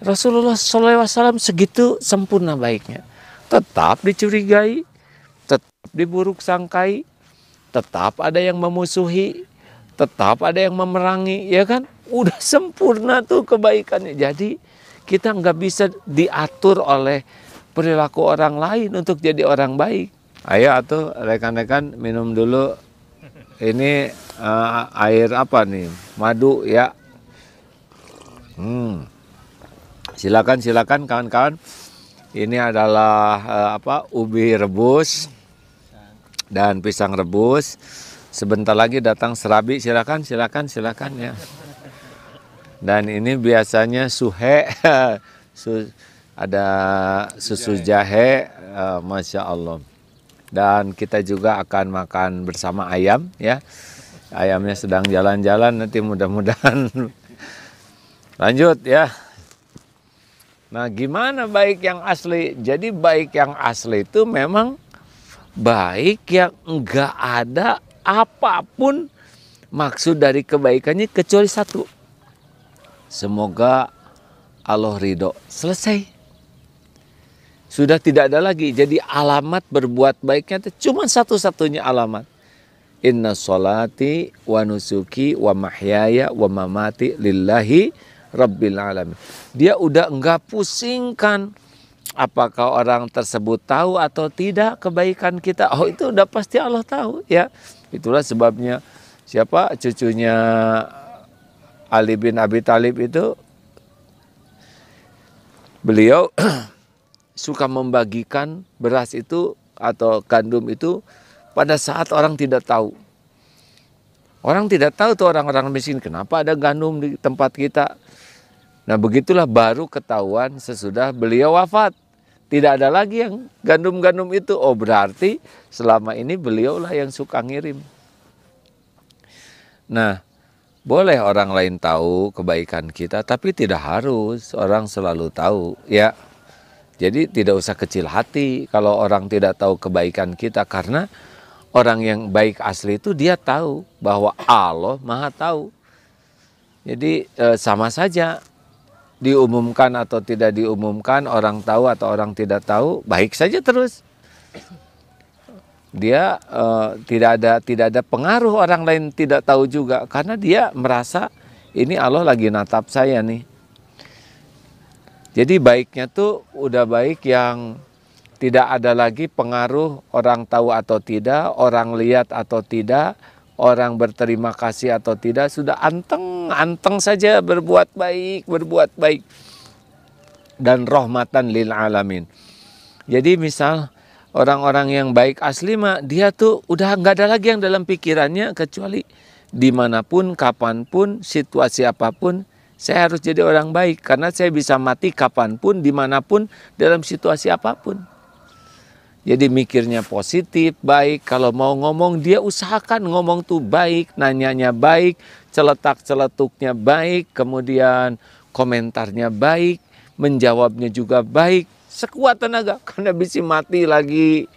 Rasulullah SAW segitu sempurna baiknya. Tetap dicurigai, tetap diburuk sangkai, tetap ada yang memusuhi, tetap ada yang memerangi, ya kan? Udah sempurna tuh kebaikannya. Jadi kita nggak bisa diatur oleh perilaku orang lain untuk jadi orang baik. Ayo atuh rekan-rekan minum dulu. Ini air apa nih? Madu ya. Silakan kawan-kawan. Ini adalah ubi rebus dan pisang rebus. Sebentar lagi datang serabi. Silakan ya. Dan ini biasanya suhe. Ada susu jahe, masya Allah. Dan kita juga akan makan bersama ayam ya. Ayamnya sedang jalan-jalan, nanti mudah-mudahan lanjut ya. Nah, gimana baik yang asli? Jadi baik yang asli itu memang baik yang enggak ada apapun maksud dari kebaikannya kecuali satu. Semoga Allah ridho. Selesai. Sudah tidak ada lagi. Jadi alamat berbuat baiknya itu cuma satu-satunya alamat. Inna sholati wa nusuki wa mahyaya wa mamati lillahi rabbil alamin. Dia udah enggak pusingkan apakah orang tersebut tahu atau tidak kebaikan kita. Oh, itu udah pasti Allah tahu ya. Itulah sebabnya siapa cucunya Ali bin Abi Thalib itu, beliau suka membagikan beras itu atau gandum itu pada saat orang tidak tahu. Orang tidak tahu tuh orang-orang miskin, kenapa ada gandum di tempat kita. Nah, begitulah baru ketahuan sesudah beliau wafat. Tidak ada lagi yang gandum-gandum itu. Oh, berarti selama ini beliaulah yang suka ngirim. Nah, boleh orang lain tahu kebaikan kita, tapi tidak harus orang selalu tahu ya. Jadi tidak usah kecil hati kalau orang tidak tahu kebaikan kita, karena orang yang baik asli itu dia tahu bahwa Allah Maha tahu. Jadi sama saja diumumkan atau tidak diumumkan, orang tahu atau orang tidak tahu, baik saja terus. Dia tidak ada pengaruh orang lain tidak tahu juga, karena dia merasa ini Allah lagi natap saya nih. Jadi baiknya tuh udah baik yang tidak ada lagi pengaruh orang tahu atau tidak, orang lihat atau tidak, orang berterima kasih atau tidak. Sudah anteng saja berbuat baik. Dan rahmatan lil alamin. Jadi misal orang-orang yang baik asli mah dia tuh udah nggak ada lagi yang dalam pikirannya kecuali dimanapun, kapanpun, situasi apapun, saya harus jadi orang baik karena saya bisa mati kapanpun, dimanapun, dalam situasi apapun. Jadi mikirnya positif, baik. Kalau mau ngomong dia usahakan ngomong tuh baik, nanyanya baik, celetak-celetuknya baik, kemudian komentarnya baik, menjawabnya juga baik, sekuat tenaga karena bisa mati lagi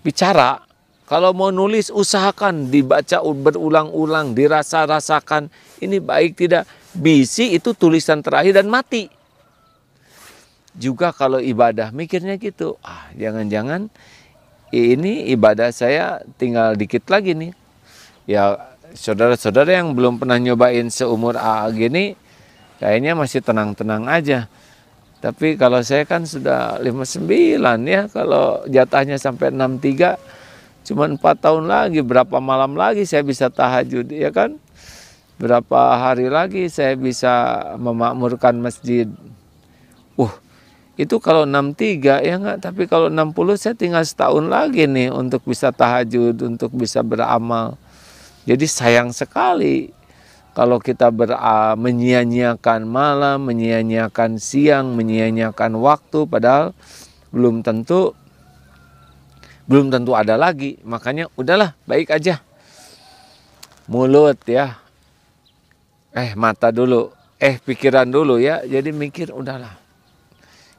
bicara. Kalau mau nulis usahakan dibaca berulang-ulang, dirasa-rasakan ini baik tidak. Bisi itu tulisan terakhir dan mati. Juga kalau ibadah mikirnya gitu, jangan-jangan ini ibadah saya tinggal dikit lagi nih. Ya saudara-saudara yang belum pernah nyobain seumur gini, kayaknya masih tenang-tenang aja. Tapi kalau saya kan sudah 59 ya, kalau jatahnya sampai 63, cuma 4 tahun lagi, berapa malam lagi saya bisa tahajud, ya kan? Berapa hari lagi saya bisa memakmurkan masjid. Itu kalau 63 ya enggak, tapi kalau 60 saya tinggal setahun lagi nih untuk bisa tahajud, untuk bisa beramal. Jadi sayang sekali kalau kita menyia-nyiakan malam, menyia-nyiakan siang, menyia-nyiakan waktu, padahal belum tentu ada lagi. Makanya udahlah, baik aja. Mulut ya, mata dulu, pikiran dulu ya. Jadi mikir udahlah.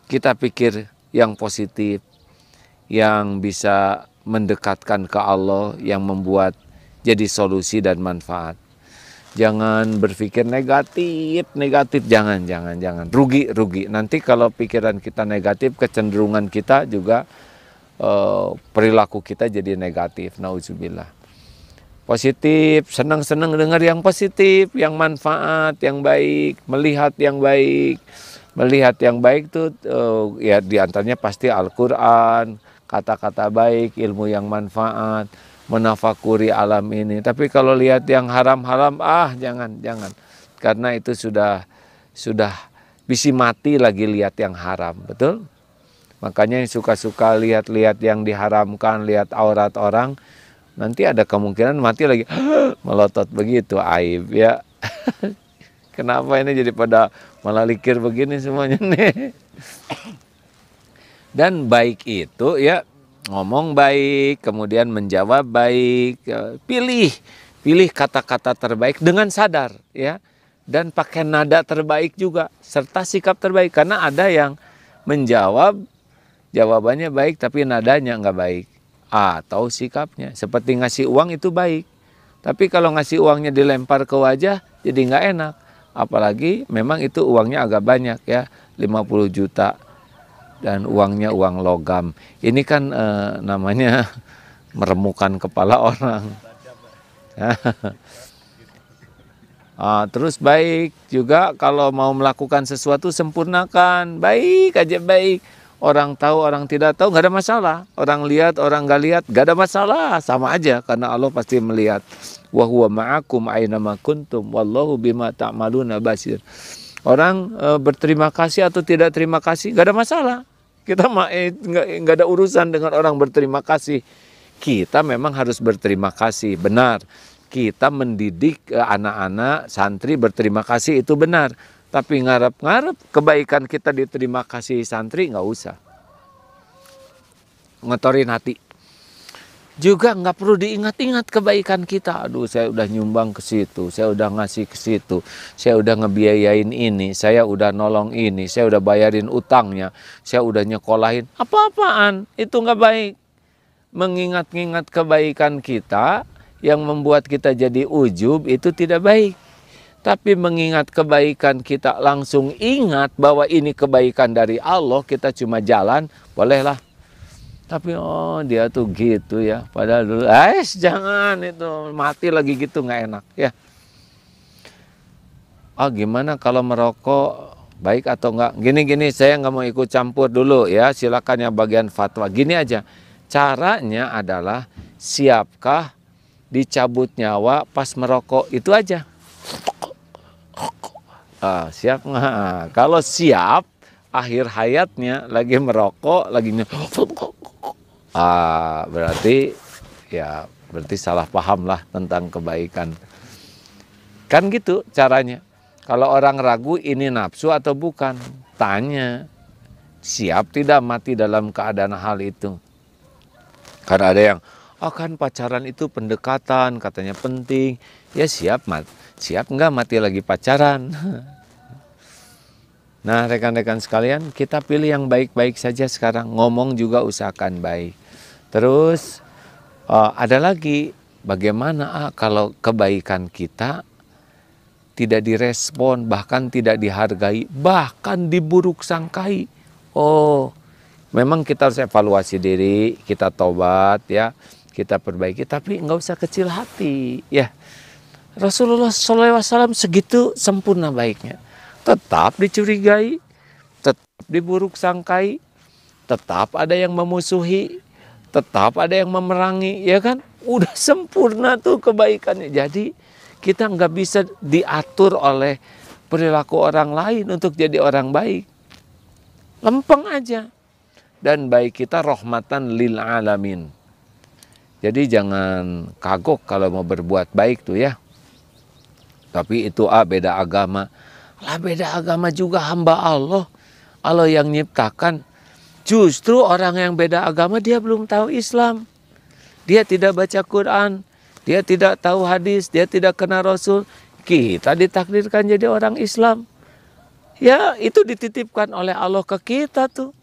Kita pikir yang positif, yang bisa mendekatkan ke Allah, yang membuat jadi solusi dan manfaat. Jangan berpikir negatif, jangan. Rugi. Nanti kalau pikiran kita negatif, kecenderungan kita juga perilaku kita jadi negatif. Nauzubillah. Positif, senang-senang dengar yang positif, yang manfaat, yang baik, melihat yang baik. Melihat yang baik tuh ya diantaranya pasti Al-Quran, kata-kata baik, ilmu yang manfaat, menafakuri alam ini. Tapi kalau lihat yang haram-haram, jangan. Karena itu sudah bisi mati lagi lihat yang haram, betul? Makanya yang suka-suka lihat-lihat yang diharamkan, lihat aurat orang, nanti ada kemungkinan mati lagi melotot begitu, aib ya. Kenapa ini jadi pada malah likir begini semuanya nih? Dan baik itu ya ngomong baik, kemudian menjawab baik, pilih kata-kata terbaik dengan sadar ya, dan pakai nada terbaik juga serta sikap terbaik. Karena ada yang menjawab jawabannya baik tapi nadanya nggak baik atau sikapnya. Seperti ngasih uang itu baik, tapi kalau ngasih uangnya dilempar ke wajah jadi nggak enak. Apalagi memang itu uangnya agak banyak ya, 50 juta. Dan uangnya uang logam. Ini kan namanya meremukan kepala orang. Terus baik juga kalau mau melakukan sesuatu sempurnakan. Baik aja baik. Orang tahu, orang tidak tahu, nggak ada masalah. Orang lihat, orang nggak lihat, nggak ada masalah. Sama aja, karena Allah pasti melihat. Wa huwa ma'akum aynama kuntum wallahu bima ta'maluna basir. Orang berterima kasih atau tidak terima kasih, nggak ada masalah. Kita nggak ada urusan dengan orang berterima kasih. Kita memang harus berterima kasih, benar. Kita mendidik anak-anak, santri berterima kasih itu benar. Tapi ngarep-ngarep kebaikan kita diterima kasih santri nggak usah. Ngotorin hati. Juga nggak perlu diingat-ingat kebaikan kita. Aduh, saya udah nyumbang ke situ, saya udah ngasih ke situ, saya udah ngebiayain ini, saya udah nolong ini, saya udah bayarin utangnya, saya udah nyekolahin. Apa-apaan, itu nggak baik. Mengingat-ingat kebaikan kita yang membuat kita jadi ujub itu tidak baik. Tapi mengingat kebaikan kita langsung ingat bahwa ini kebaikan dari Allah, kita cuma jalan, bolehlah. Tapi dia tuh gitu ya, padahal dulu, jangan itu, mati lagi gitu nggak enak ya. Gimana kalau merokok, baik atau enggak? Gini, saya nggak mau ikut campur dulu ya, silakan yang bagian fatwa. Gini aja, caranya adalah siapkah dicabut nyawa pas merokok, itu aja. Siap nggak? Kalau siap, akhir hayatnya lagi merokok, lagi berarti salah paham lah tentang kebaikan. Kan gitu caranya. Kalau orang ragu ini nafsu atau bukan, tanya, siap tidak mati dalam keadaan hal itu. Karena ada yang, kan pacaran itu pendekatan, katanya penting. Ya siap nggak mati lagi pacaran. Nah rekan-rekan sekalian, kita pilih yang baik-baik saja sekarang. Ngomong juga usahakan baik. Terus ada lagi, bagaimana kalau kebaikan kita tidak direspon, bahkan tidak dihargai, bahkan diburuk sangkai. Memang kita harus evaluasi diri, kita tobat ya, kita perbaiki, tapi nggak usah kecil hati ya. Rasulullah SAW segitu sempurna baiknya. Tetap dicurigai, tetap diburuk sangkai, tetap ada yang memusuhi, tetap ada yang memerangi, ya kan? Udah sempurna tuh kebaikannya. Jadi kita nggak bisa diatur oleh perilaku orang lain untuk jadi orang baik. Lempeng aja. Dan baik kita rahmatan lil alamin. Jadi jangan kagok kalau mau berbuat baik tuh ya. Tapi itu beda agama. Lah beda agama juga hamba Allah. Allah yang nyiptakan. Justru orang yang beda agama dia belum tahu Islam. Dia tidak baca Quran. Dia tidak tahu hadis. Dia tidak kenal Rasul. Kita ditakdirkan jadi orang Islam. Ya itu dititipkan oleh Allah ke kita tuh.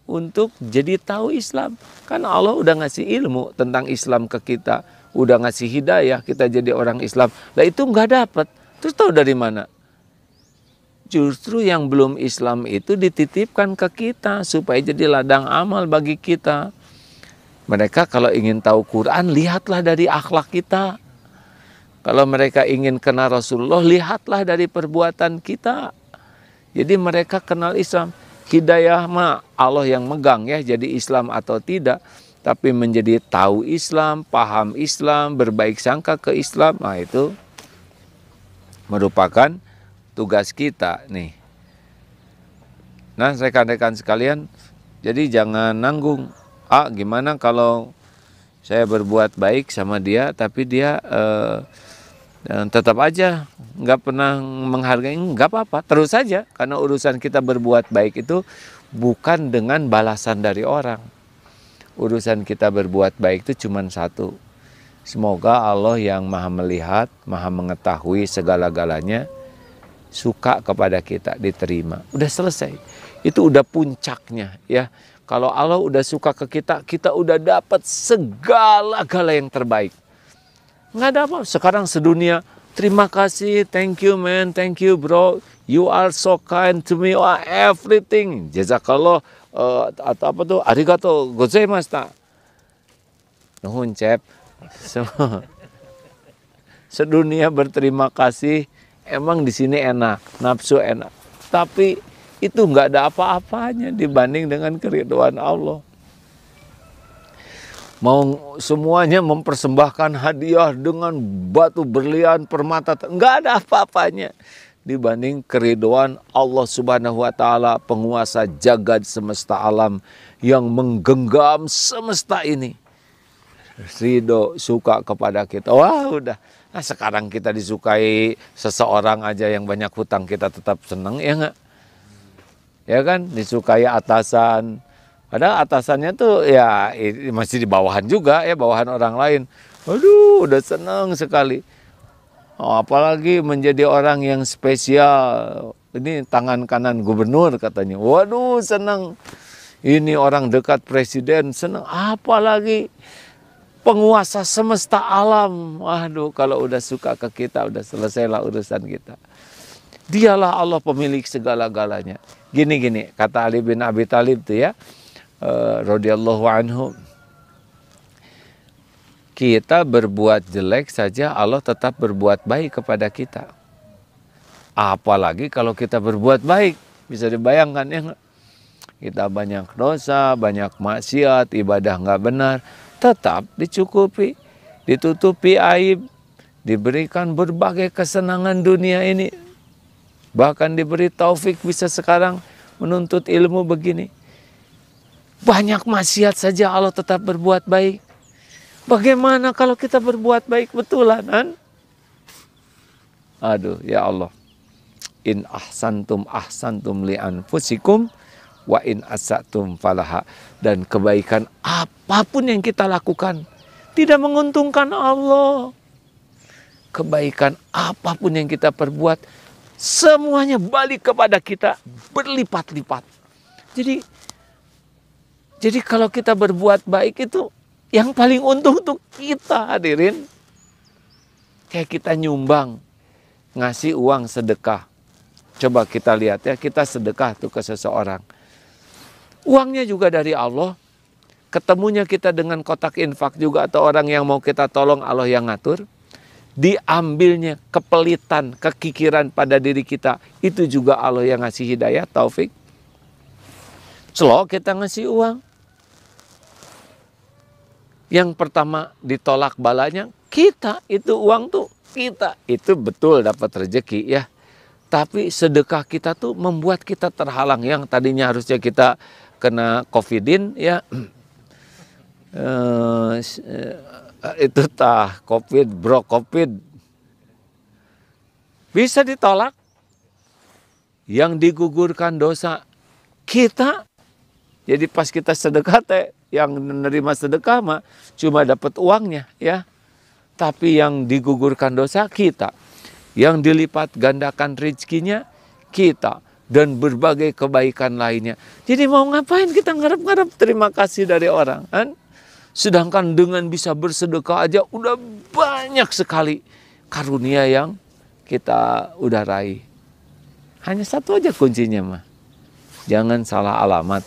Untuk jadi tahu Islam. Kan Allah udah ngasih ilmu tentang Islam ke kita. Udah ngasih hidayah kita jadi orang Islam. Lah itu nggak dapat. Terus tahu dari mana? Justru yang belum Islam itu dititipkan ke kita supaya jadi ladang amal bagi kita. Mereka kalau ingin tahu Quran, lihatlah dari akhlak kita. Kalau mereka ingin kenal Rasulullah, lihatlah dari perbuatan kita. Jadi mereka kenal Islam. Hidayah mah Allah yang megang ya, jadi Islam atau tidak. Tapi menjadi tahu Islam, paham Islam, berbaik sangka ke Islam, nah itu merupakan tugas kita nih. Nah, rekan-rekan sekalian, jadi jangan nanggung. Gimana kalau saya berbuat baik sama dia, tapi dia tetap aja nggak pernah menghargai, nggak apa-apa, terus saja. Karena urusan kita berbuat baik itu bukan dengan balasan dari orang. Urusan kita berbuat baik itu cuma satu. Semoga Allah yang maha melihat, maha mengetahui segala-galanya, suka kepada kita, diterima. Udah selesai. Itu udah puncaknya ya. Kalau Allah udah suka ke kita, kita udah dapat segala-gala yang terbaik. Nggak ada apa. Sekarang sedunia, terima kasih, thank you man, thank you bro, you are so kind to me, everything, jazakallah, atau apa tuh, arigato gozaimashita. Nuhun cep. Sedunia berterima kasih, emang di sini enak, nafsu enak. Tapi itu nggak ada apa-apanya dibanding dengan keridhaan Allah. Mau semuanya mempersembahkan hadiah dengan batu berlian, permata, nggak ada apa-apanya dibanding keridhaan Allah Subhanahu wa Ta'ala, penguasa jagad semesta alam yang menggenggam semesta ini. Ridho, suka kepada kita. Wah udah. Nah sekarang kita disukai seseorang aja yang banyak hutang, kita tetap senang ya nggak? Ya kan, disukai atasan. Padahal atasannya tuh ya masih di bawahan juga ya, bawahan orang lain. Aduh, udah senang sekali. Apalagi menjadi orang yang spesial. Ini tangan kanan gubernur katanya. Waduh, senang. Ini orang dekat presiden, senang. Apalagi penguasa semesta alam. Waduh, kalau udah suka ke kita, udah selesailah urusan kita. Dialah Allah pemilik segala-galanya. Gini-gini, kata Ali bin Abi Thalib tuh ya, radhiyallahu anhu, kita berbuat jelek saja Allah tetap berbuat baik kepada kita. Apalagi kalau kita berbuat baik, bisa dibayangkan ya, kita banyak dosa, banyak maksiat, ibadah nggak benar, tetap dicukupi, ditutupi aib, diberikan berbagai kesenangan dunia ini, bahkan diberi taufik bisa sekarang menuntut ilmu begini. Banyak maksiat saja Allah tetap berbuat baik. Bagaimana kalau kita berbuat baik betulan? Aduh ya Allah. In ahsantum ahsantum li anfusikum wa in asatum falaha. Dan kebaikan apapun yang kita lakukan tidak menguntungkan Allah. Kebaikan apapun yang kita perbuat semuanya balik kepada kita berlipat-lipat. Jadi kalau kita berbuat baik itu yang paling untung untuk kita, hadirin. Kayak kita nyumbang, ngasih uang sedekah. Coba kita lihat ya, kita sedekah tuh ke seseorang. Uangnya juga dari Allah. Ketemunya kita dengan kotak infak juga, atau orang yang mau kita tolong Allah yang ngatur. Diambilnya kepelitan, kekikiran pada diri kita, itu juga Allah yang ngasih hidayah, taufik. Celok kita ngasih uang. Yang pertama ditolak balanya kita, itu uang tuh kita. Itu betul dapat rezeki ya. Tapi sedekah kita tuh membuat kita terhalang. Yang tadinya harusnya kita kena covidin ya. Itu covid bro, covid. Bisa ditolak. Yang digugurkan dosa kita. Jadi pas kita sedekah teh, yang menerima sedekah mah cuma dapat uangnya ya. Tapi yang digugurkan dosa kita. Yang dilipat gandakan rezekinya kita. Dan berbagai kebaikan lainnya. Jadi mau ngapain kita ngarep-ngarep terima kasih dari orang kan? Sedangkan dengan bisa bersedekah aja udah banyak sekali karunia yang kita udah raih. Hanya satu aja kuncinya mah. Jangan salah alamat.